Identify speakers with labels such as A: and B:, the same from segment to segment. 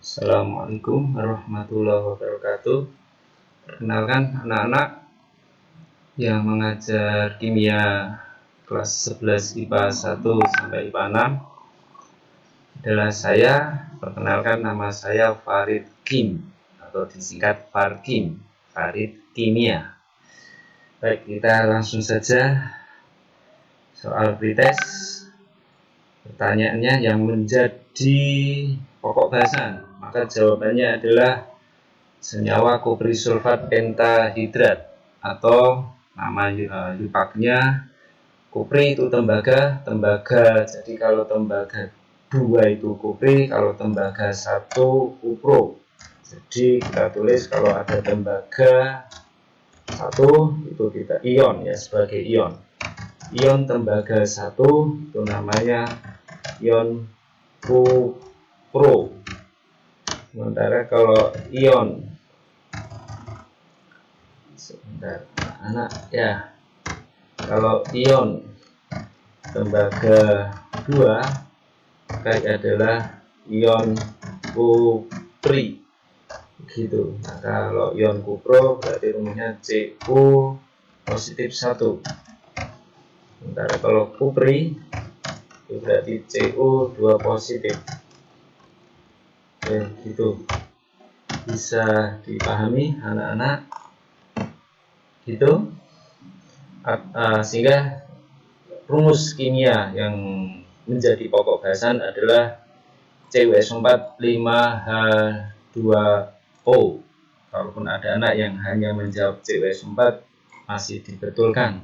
A: Assalamualaikum warahmatullahi wabarakatuh. Perkenalkan anak-anak yang mengajar kimia kelas 11 IPA 1 sampai IPA 6 adalah saya. Perkenalkan, nama saya Farid Kim atau disingkat Farkim, Farid Kimia. Baik, kita langsung saja soal pretest. Pertanyaannya yang menjadi pokok bahasan, maka jawabannya adalah senyawa kuprisulfat pentahidrat atau nama lipaknya kupri itu tembaga. Jadi kalau tembaga 2 itu kupri, kalau tembaga 1 kupro. Jadi kita tulis kalau ada tembaga 1 itu kita ion ya, sebagai ion. Ion tembaga 1 itu namanya ion kupro. Sementara kalau ion anak ya, kalau ion tembaga 2 maka adalah ion kupri gitu. Nah, kalau ion kupro berarti rumusnya Cu positif 1. Sementara kalau kupri itu berarti Cu2 positif. Oke, gitu. Bisa dipahami anak-anak gitu. Sehingga rumus kimia yang menjadi pokok bahasan adalah CuSO4 5H2O. Kalaupun ada anak yang hanya menjawab CuSO4 masih dibetulkan.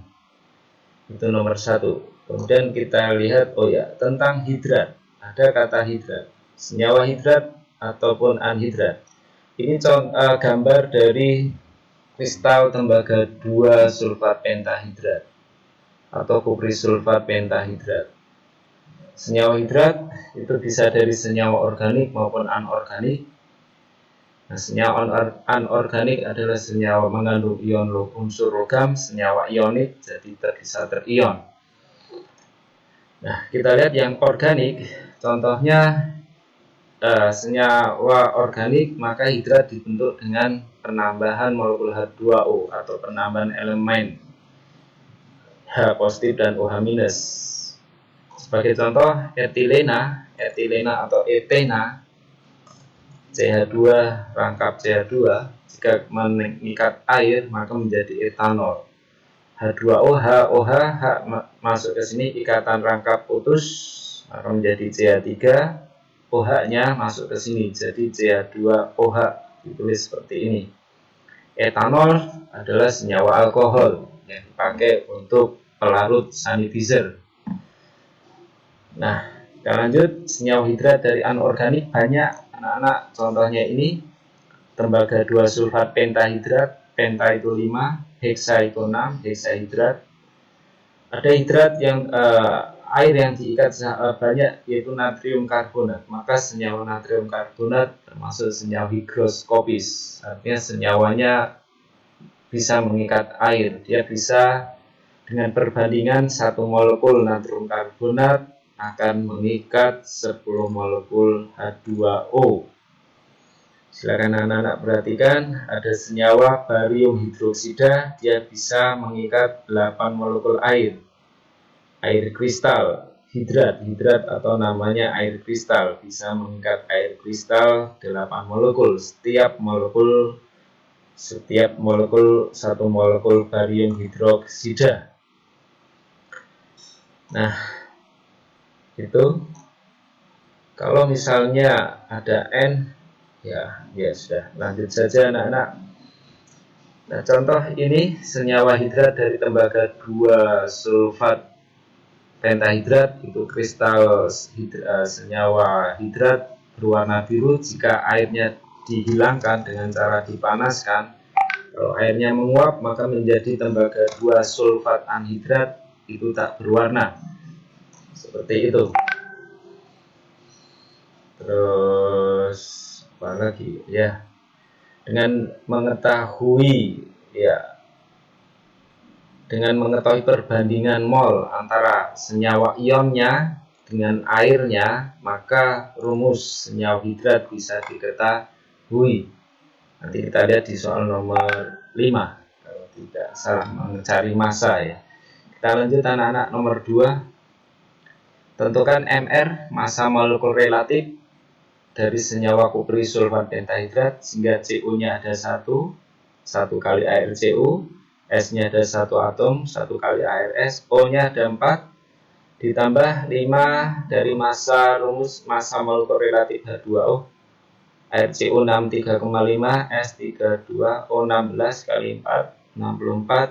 A: Itu nomor 1. Kemudian kita lihat tentang hidrat. Ada kata hidrat, senyawa hidrat ataupun anhidrat. Ini gambar dari kristal tembaga 2 sulfat pentahidrat atau kuprisulfat pentahidrat. Senyawa hidrat itu bisa dari senyawa organik maupun anorganik. Nah, senyawa anorganik adalah senyawa mengandung ion unsur logam, senyawa ionik, jadi bisa terion. Nah, kita lihat yang organik, contohnya senyawa organik, maka hidrat dibentuk dengan penambahan molekul H2O atau penambahan elemen H positif dan OH minus. Sebagai contoh, etilena atau etena CH2 rangkap CH2 jika mengikat air maka menjadi etanol. H2O, OH masuk ke sini, ikatan rangkap putus maka menjadi CH3. OH-nya masuk ke sini jadi CH2OH, ditulis seperti ini. Etanol adalah senyawa alkohol yang dipakai untuk pelarut sanitizer. Nah, kita lanjut. Senyawa hidrat dari anorganik banyak anak-anak, contohnya ini tembaga 2 sulfat pentahidrat, penta itu 5, heksa itu 6, heksahidrat. Ada hidrat yang air yang diikat banyak, yaitu natrium karbonat, maka senyawa natrium karbonat termasuk senyawa higroskopis, artinya senyawanya bisa mengikat air. Dia bisa dengan perbandingan 1 molekul natrium karbonat akan mengikat 10 molekul H2O. Silakan anak-anak perhatikan, ada senyawa barium hidroksida, dia bisa mengikat 8 molekul air kristal, hidrat atau namanya air kristal, bisa mengikat air kristal 8 molekul. Setiap molekul 1 molekul barium hidroksida. Nah, itu kalau misalnya ada N ya sudah, lanjut saja anak-anak. Nah, contoh ini senyawa hidrat dari tembaga 2 sulfat pentahidrat, itu kristal senyawa hidrat berwarna biru jika airnya dihilangkan dengan cara dipanaskan. Kalau airnya menguap maka menjadi tembaga 2 sulfat anhidrat, itu tak berwarna. Seperti itu. Terus apa lagi ya? Dengan mengetahui perbandingan mol antara senyawa ionnya dengan airnya, maka rumus senyawa hidrat bisa diketahui. Nanti kita lihat di soal nomor 5 kalau tidak salah, mencari massa ya. Kita lanjut anak-anak, nomor 2. Tentukan MR, massa molekul relatif dari senyawa kupri sulfat pentahidrat, sehingga CO-nya ada 1 kali air CO, S-nya ada 1 atom, 1 kali ARS, O-nya ada 4, ditambah 5 dari massa rumus massa molekul relatif H2O, air CO 63,5, S 32, O 16 kali 4, 64,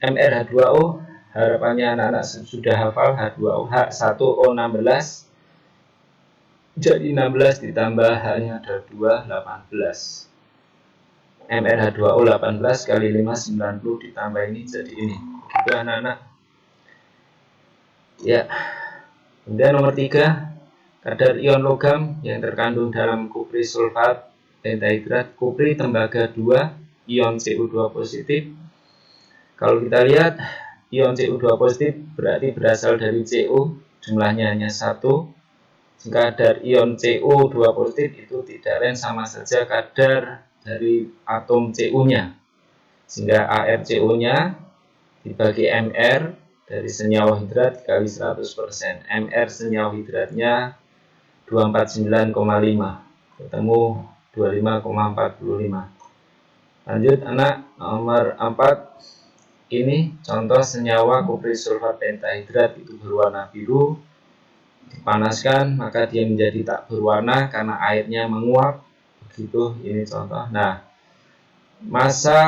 A: MR H2O, harapannya anak-anak sudah hafal H2O, H1O 16, jadi 16 ditambah H-nya ada 2, 18. MR H2O 18 kali 5, 90, ditambah ini jadi ini. Begitu anak-anak. Ya. Kemudian nomor 3, kadar ion logam yang terkandung dalam kupri sulfat pentahidrat, kupri tembaga 2, ion Cu2 positif. Kalau kita lihat ion Cu2 positif berarti berasal dari Cu, jumlahnya hanya 1. Kadar ion Cu2 positif itu tidak lain sama saja kadar dari atom Cu-nya. Sehingga ArCO-nya dibagi Mr dari senyawa hidrat kali 100%. Mr senyawa hidratnya 249,5, ketemu 25,45. Lanjut anak, nomor 4. Ini contoh senyawa kupri sulfat pentahidrat itu berwarna biru. Dipanaskan maka dia menjadi tak berwarna karena airnya menguap. Begitu, ini contoh. Nah, massa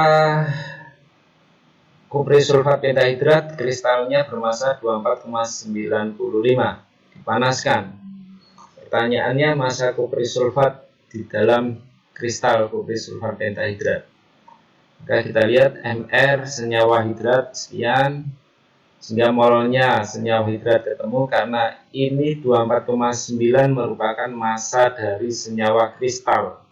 A: kupri sulfat pentahidrat kristalnya bermassa 24,95. Dipanaskan. Pertanyaannya, massa kupri sulfat di dalam kristal kupri sulfat pentahidrat. Maka kita lihat Mr senyawa hidrat sekian, sehingga molnya senyawa hidrat ketemu karena ini 24,9 merupakan massa dari senyawa kristal.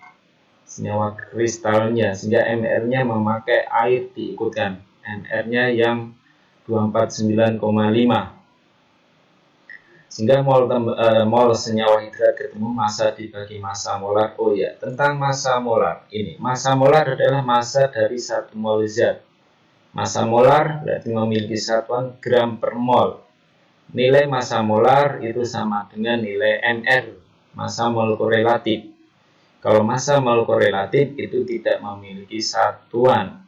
A: Senyawa kristalnya, sehingga Mr-nya memakai air diikutkan. Mr-nya yang 249,5. Sehingga mol senyawa hidrat ketemu massa dibagi massa molar. Oh ya, tentang massa molar ini. Massa molar adalah massa dari 1 mol zat. Massa molar berarti memiliki satuan gram per mol. Nilai massa molar itu sama dengan nilai Mr, massa molekul relatif. Kalau massa molekul relatif itu tidak memiliki satuan.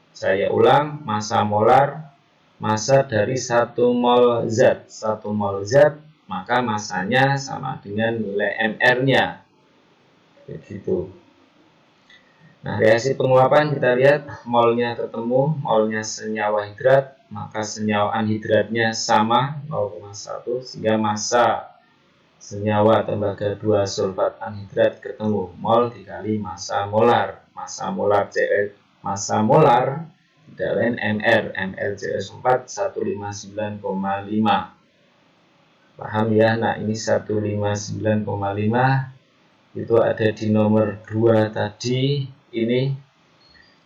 A: Saya ulang, massa molar, massa dari 1 mol zat. 1 mol zat, maka massanya sama dengan nilai Mr-nya. Begitu. Nah, reaksi penguapan kita lihat, molnya ketemu, molnya senyawa hidrat, maka senyawa anhidratnya sama 0,1, sehingga massa senyawa tembaga 2 sulfat anhidrat ketemu, mol dikali massa molar. Massa molar massa molar tidak lain Mr, MrCO4 159,5. Paham ya? Nah, ini 159,5 itu ada di nomor 2 tadi. Ini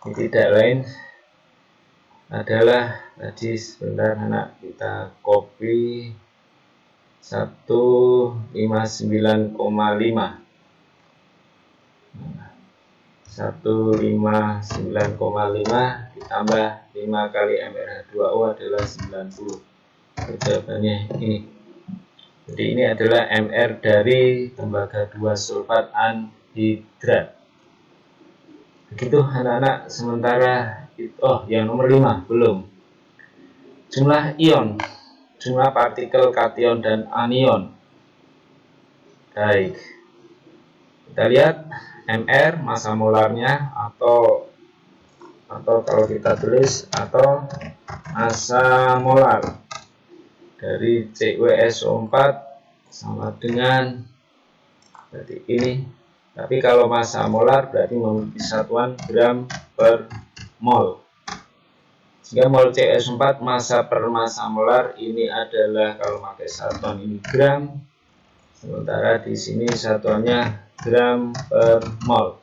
A: tidak lain adalah tadi, sebentar anak, kita copy 159,5. 159,5 ditambah 5 kali MrH2O adalah 90. Jawabannya ini. Jadi ini adalah Mr dari tembaga 2 sulfat anhidrat. Begitu anak-anak. Sementara yang nomor 5 belum. Jumlah ion, jumlah partikel kation dan anion. Baik. Kita lihat Mr massa molarnya, atau kalau kita tulis atau massa molar dari CuSO4 sama dengan berarti ini. Tapi kalau massa molar berarti memiliki satuan gram per mol. Sehingga mol CuSO4 massa per massa molar ini adalah, kalau pakai satuan ini gram, sementara di sini satuannya gram per mol.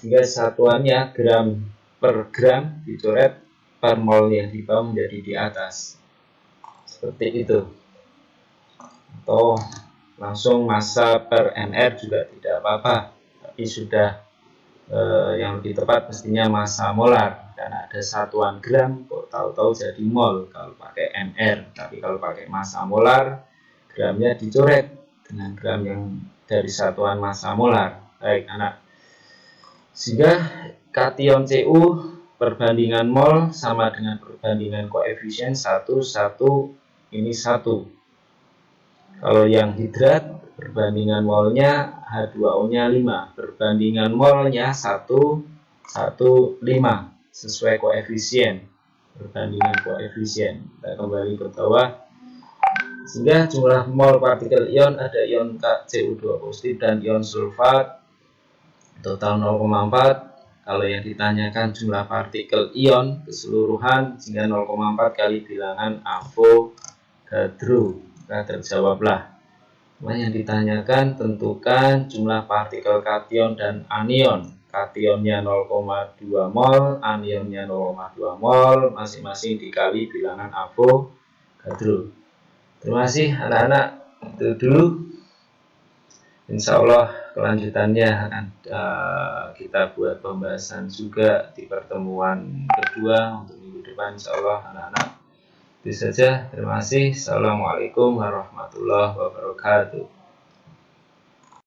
A: Sehingga satuannya gram per gram dicoret, per molnya di bawah menjadi di atas. Seperti itu. atau langsung massa per NR juga tidak apa-apa, tapi sudah yang lebih tepat mestinya massa molar, karena ada satuan gram kok tahu-tahu jadi mol kalau pakai NR. Tapi kalau pakai massa molar, gramnya dicoret dengan gram yang dari satuan massa molar. Baik anak, sehingga kation Cu perbandingan mol sama dengan perbandingan koefisien 1, 1, ini 1. Kalau yang hidrat, perbandingan molnya H2O-nya 5, perbandingan molnya 1, 1, 5, sesuai koefisien, perbandingan koefisien. Kita kembali ke bawah, sehingga jumlah mol partikel ion, ada ion Cu2 positif dan ion sulfat, total 0,4. Kalau yang ditanyakan jumlah partikel ion keseluruhan, sehingga 0,4 kali bilangan Avogadro. Maka terjawablah. Yang ditanyakan tentukan jumlah partikel kation dan anion. Kationnya 0,2 mol, anionnya 0,2 mol, masing-masing dikali bilangan Avogadro. Terima kasih anak-anak, itu dulu. Insya Allah kelanjutannya akan kita buat pembahasan juga di pertemuan kedua untuk minggu depan, insya Allah anak-anak. Itu saja, terima kasih. Assalamualaikum warahmatullahi wabarakatuh.